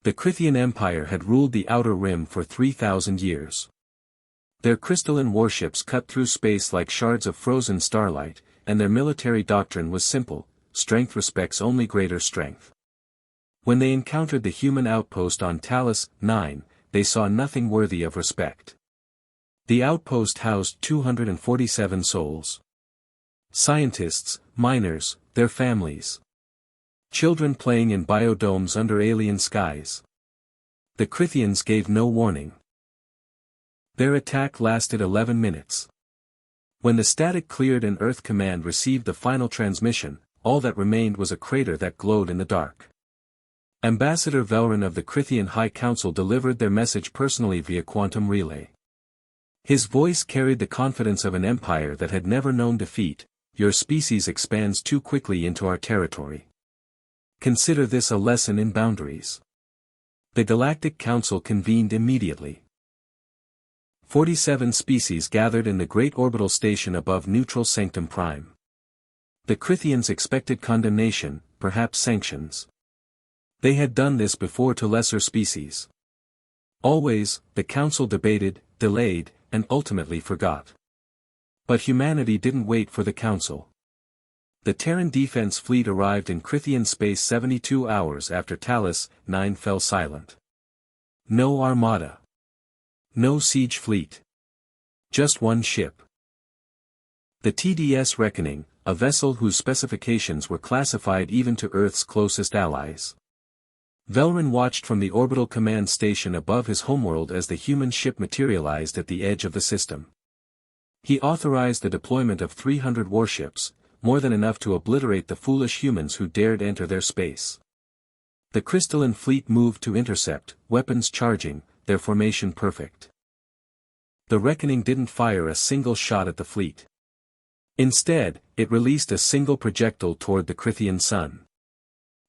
The Crythian Empire had ruled the Outer Rim for 3,000 years. Their crystalline warships cut through space like shards of frozen starlight, and their military doctrine was simple: strength respects only greater strength. When they encountered the human outpost on Talis 9, they saw nothing worthy of respect. The outpost housed 247 souls. Scientists, miners, their families. Children playing in biodomes under alien skies. The Crythians gave no warning. Their attack lasted 11 minutes. When the static cleared and Earth Command received the final transmission, all that remained was a crater that glowed in the dark. Ambassador Velrun of the Crythian High Council delivered their message personally via quantum relay. His voice carried the confidence of an empire that had never known defeat. Your species expands too quickly into our territory. Consider this a lesson in boundaries. The Galactic Council convened immediately. 47 species gathered in the Great Orbital Station above Neutral Sanctum Prime. The Crythians expected condemnation, perhaps sanctions. They had done this before to lesser species. Always, the Council debated, delayed, and ultimately forgot. But humanity didn't wait for the Council. The Terran Defense Fleet arrived in Crythian space 72 hours after Talis 9 fell silent. No armada. No siege fleet. Just one ship. The TDS Reckoning, a vessel whose specifications were classified even to Earth's closest allies. Velrun watched from the orbital command station above his homeworld as the human ship materialized at the edge of the system. He authorized the deployment of 300 warships, more than enough to obliterate the foolish humans who dared enter their space. The crystalline fleet moved to intercept, weapons charging, their formation perfect. The Reckoning didn't fire a single shot at the fleet. Instead, it released a single projectile toward the Crythian sun.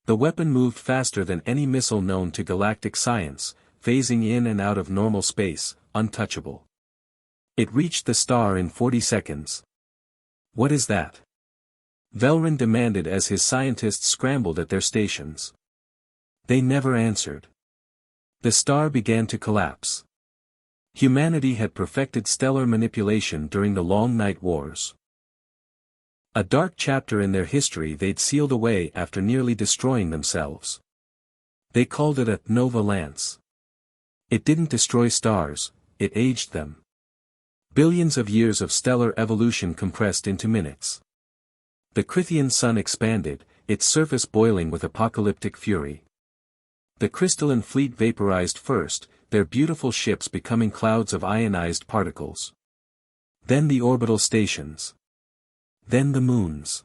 The weapon moved faster than any missile known to galactic science, phasing in and out of normal space, untouchable. It reached the star in 40 seconds. What is that? Velrun demanded as his scientists scrambled at their stations. They never answered. The star began to collapse. Humanity had perfected stellar manipulation during the long night wars. A dark chapter in their history they'd sealed away after nearly destroying themselves. They called it a Nova Lance. It didn't destroy stars, it aged them. Billions of years of stellar evolution compressed into minutes. The Crythian sun expanded, its surface boiling with apocalyptic fury. The crystalline fleet vaporized first, their beautiful ships becoming clouds of ionized particles. Then the orbital stations. Then the moons.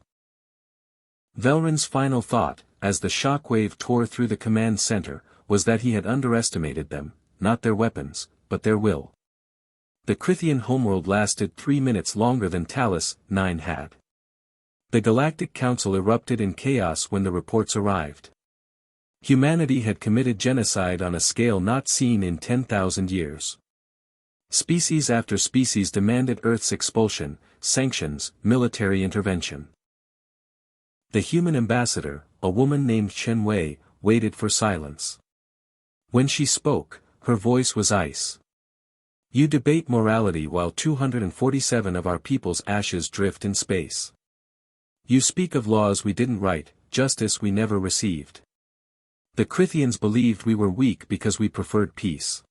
Velrun's final thought, as the shockwave tore through the command center, was that he had underestimated them, not their weapons, but their will. The Crythian homeworld lasted 3 minutes longer than Talis 9 had. The Galactic Council erupted in chaos when the reports arrived. Humanity had committed genocide on a scale not seen in 10,000 years. Species after species demanded Earth's expulsion, sanctions, military intervention. The human ambassador, a woman named Chen Wei, waited for silence. When she spoke, her voice was ice. You debate morality while 247 of our people's ashes drift in space. You speak of laws we didn't write, justice we never received. The Crythians believed we were weak because we preferred peace.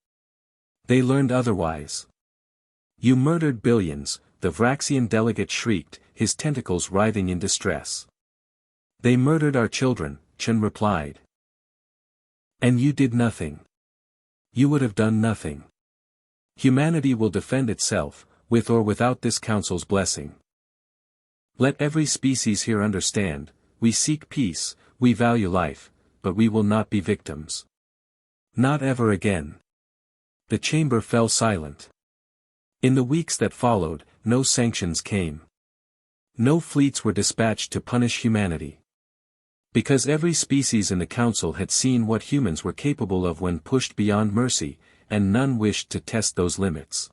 They learned otherwise. You murdered billions, the Vraxian delegate shrieked, his tentacles writhing in distress. They murdered our children, Chen replied. And you did nothing. You would have done nothing. Humanity will defend itself, with or without this council's blessing. Let every species here understand, we seek peace, we value life, but we will not be victims. Not ever again. The chamber fell silent. In the weeks that followed, no sanctions came. No fleets were dispatched to punish humanity. Because every species in the council had seen what humans were capable of when pushed beyond mercy, and none wished to test those limits.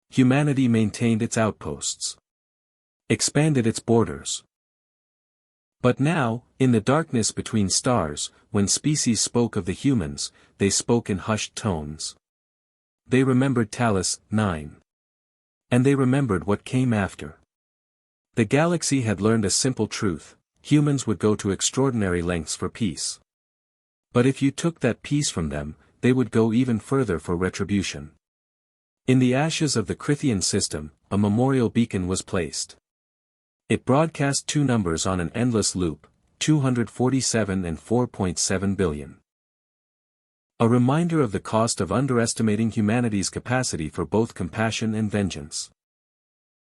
Humanity maintained its outposts. Expanded its borders. But now, in the darkness between stars, when species spoke of the humans, they spoke in hushed tones. They remembered Talis, 9. And they remembered what came after. The galaxy had learned a simple truth: humans would go to extraordinary lengths for peace. But if you took that peace from them, they would go even further for retribution. In the ashes of the Crithian system, a memorial beacon was placed. It broadcast two numbers on an endless loop, 247 and 4.7 billion. A reminder of the cost of underestimating humanity's capacity for both compassion and vengeance.